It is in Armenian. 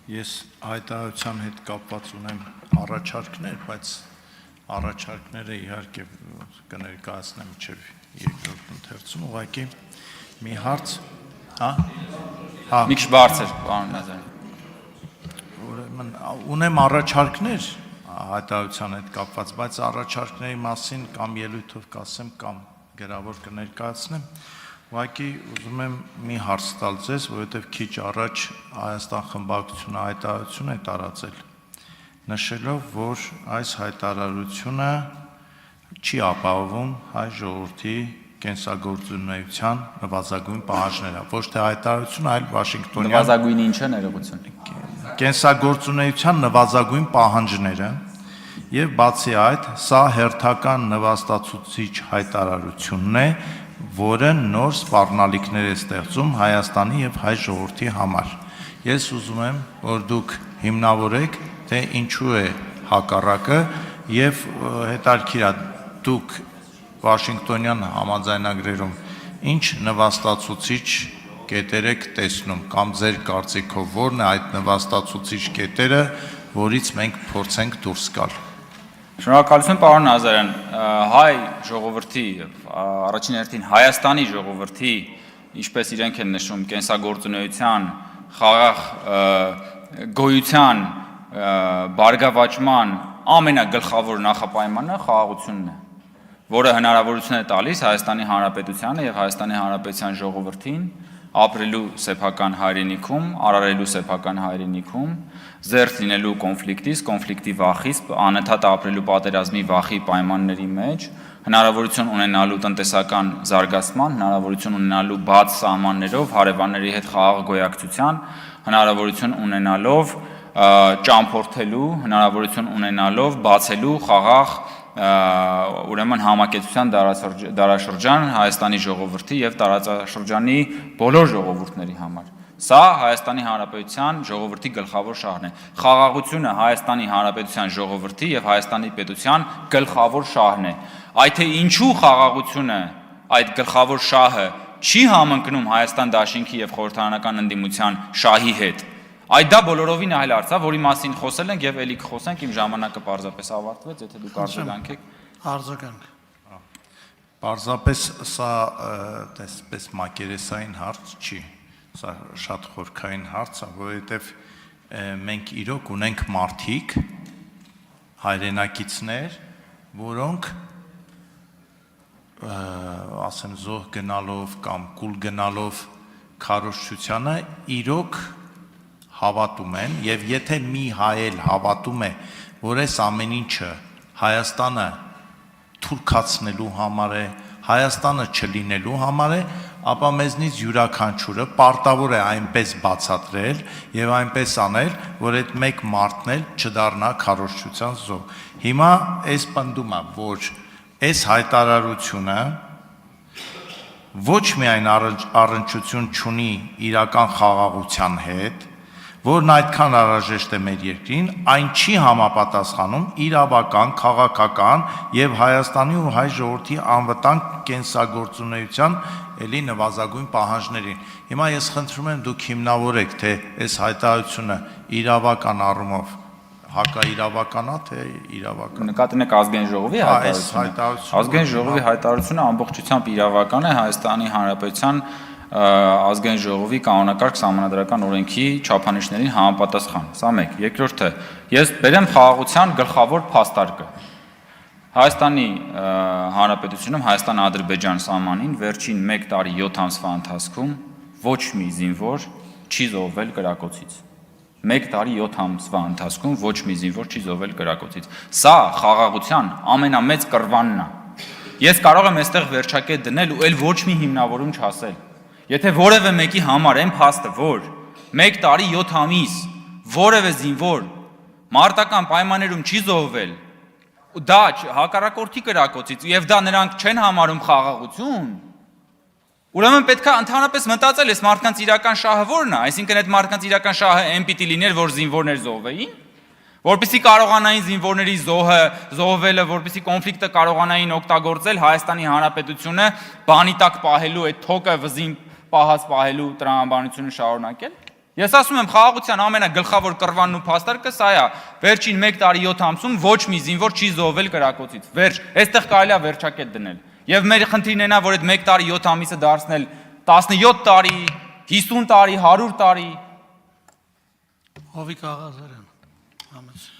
Ես հայտարարության հետ կապված ունեմ առաջարկներ, բայց առաջարկները իհարկե կներկայացնեմ մինչև երկրորդ ընթերցում, ուղղակի մի հարց, Մի քիչ բարձր, պարոն Նազարյան։ Ուրեմն ունեմ առաջարկներ հայտարարության հետ կապված, բայց առաջարկների մասին կամ ելույթով կասեմ, կամ գրավոր կներկայացնեմ։ Ուղղակի ուզում եմ մի հարց տալ ձեզ, որովհետև քիչ առաջ Հայաստան խմբակցությունը հայտարարություն է տարածել, նշելով, որ այս հայտարարությունը չի ապահովում հայ ժողովրդի կենսագործունեության նվազագույն պահանջները, ոչ թե հայտարարություն, այլ Վաշինգտոնյան Նվազագույնը ինչ է ներողություն։ կենսագործունեության նվազագույն պահանջները, եւ բացի այդ, սա հերթական նվաստացուցիչ հայտարարությունն է, որը նոր սպառնալիքներ է ստեղծում Հայաստանի եւ հայ ժողովրդի համար։ Ես ուզում եմ, որ դուք հիմնավորեք, թե ինչու է հակառակը եւ հետարքիրա դուք Վաշինգտոնյան համաձայնագրերում ինչ նվաստացուցիչ կետեր եք տեսնում կամ ձեր կարծիքով որն է այդ նվաստացուցիչ կետերը, որից մենք փորձենք դուրս գալ։ Շնորհակալություն, պարոն Նազարյան, հայ ժողովրդի, առաջին հերթին Հայաստանի ժողովրդի, ինչպես իրենք են նշում, կենսագործունեության, խաղաղ գոյության, բարգավաճման ամենագլխավոր նախապայմանը խաղաղությունն է, որը հնարավորություն է տալիս Հայաստանի Հանրապետությանը եւ Հայաստանի Հանրապետության ժողովրդին ապրելու սեփական հայրենիքում, արարելու սեփական հայրենիքում, զերծ լինելու կոնֆլիկտից, կոնֆլիկտի վախից, անընդհատ ապրելու պատերազմի վախի պայմանների մեջ, հնարավորություն ունենալու տնտեսական զարգացման, հնարավորություն ունենալու բաց սահմաններով հարևանների հետ խաղաղ գոյակցության, հնարավորություն ունենալով ճամփորդելու, հնարավորություն ունենալով բացելու խաղաղ ուրեմն համակեցության դարաշրջան Հայաստանի ժողովրդի եւ տարածաշրջանի բոլոր ժողովուրդների համար։ Սա Հայաստանի Հանրապետության ժողովրդի գլխավոր շահն է։ Խաղաղությունը Հայաստանի Հանրապետության ժողովրդի եւ Հայաստանի պետության գլխավոր շահն է։ Այդ թե ինչու խաղաղությունը, այդ գլխավոր շահը չի համընկնում Հայաստան դաշինքի եւ խորհրդարանական ընդդիմության շահի հետ։ Այդ դա բոլորովին այլ հարց է, որի մասին խոսել ենք եւ ելի կխոսենք, իմ ժամանակը պարզապես ավարտվեց, եթե դուք արձագանք եք։ Արձագանք։ Պարզապես սա տեսպես մակերեսային հարց չի, սա շատ խորքային հարց է, որովհետեւ մենք իրոք ունենք մարդիկ, հայրենակիցներ, որոնք ասեմ զոհ գնալով կամ կուլ գնալով քարոզչությանը իրոք հավատում են եւ եթե մի հայ էլ հավատում է, որ այս ամեն ինչը Հայաստանը թուրքացնելու համար է, Հայաստանը չլինելու համար է, ապա մեզնից յուրաքանչյուրը պարտավոր է այնպես բացատրել եւ այնպես անել, որ այդ մեկ մարդն էլ չդառնա քարոզչության զոհ։ Հիմա այս պնդումը, որ այս հայտարարությունը ոչ միայն առնչություն չունի իրական խաղաղության հետ, որն այդքան անհրաժեշտ է մեր երկրին, այն չի համապատասխանում իրավական, քաղաքական եւ Հայաստանի ու հայ ժողովրդի անվտանգ կենսագործունեության էլի նվազագույն պահանջներին։ Հիմա ես խնդրում եմ դուք հիմնավորեք, թե այս հայտարարությունը իրավական առումով հակաիրավական է, թե իրավական։ Նկատինեք ազգային ժողովի հայտարարությունը։ Ազգային ժողովի հայտարարությունը ամբողջությամբ իրավական է Հայաստանի Հանրապետության ազգային ժողովի կանոնակարգ սահմանադրական օրենքի չափանիշներին համապատասխան։ Սա մեկ։ Երկրորդը, ես բերեմ խաղաղության գլխավոր փաստարկը։ Հայաստանի Հանրապետությունում Հայաստան-Ադրբեջան սահմանին վերջին 1 տարի 7 ամսվա ընթացքում ոչ մի զինվոր չի զոհվել կրակոցից։ 1 տարի 7 ամսվա ընթացքում ոչ մի զինվոր չի զոհվել կրակոցից։ Սա խաղաղության ամենամեծ կռվանն է։ Ես կարող եմ այստեղ վերջակետ դնել ու այլ ոչ մի հիմնավորում չասել։ Եթե որևէ մեկի համար այն փաստը, որ 1 տարի 7 ամիս որևէ զինվոր մարտական պայմաններում չի զոհվել, դա հակառակորդի կրակոցից եւ դա նրանք չեն համարում խաղաղություն, ուրեմն պետք է ընդհանրապես մտածել, այս մարդկանց իրական շահը որն է, այսինքն այդ մարդկանց իրական շահը այն պիտի լիներ, որ զինվորներ զոհվեին, որպեսզի կարողանային զինվորների զոհվելը, որպեսզի կոնֆլիկտը կարողանային օգտագործել Հայաստանի Հանրապետությունը բանի տակ պահելու այդ թոկը վզին պահած պահելու տրամաբանությունը շարունակել։ Ես ասում եմ, խաղաղության ամենագլխավոր կռվանն ու փաստարկը սա է, վերջին 1 տարի 7 ամսում ոչ մի զինվոր չի զոհվել կրակոցից։ Վերջ, այստեղ կարելի է վերջակետ դնել։ Եվ մեր խնդիրն է, որ այդ 1 տարի 7 ամիսը դարձնել 17 տարի, 50 տարի, 100 տարի։ Հովիկ Աղազարյան։ Համես։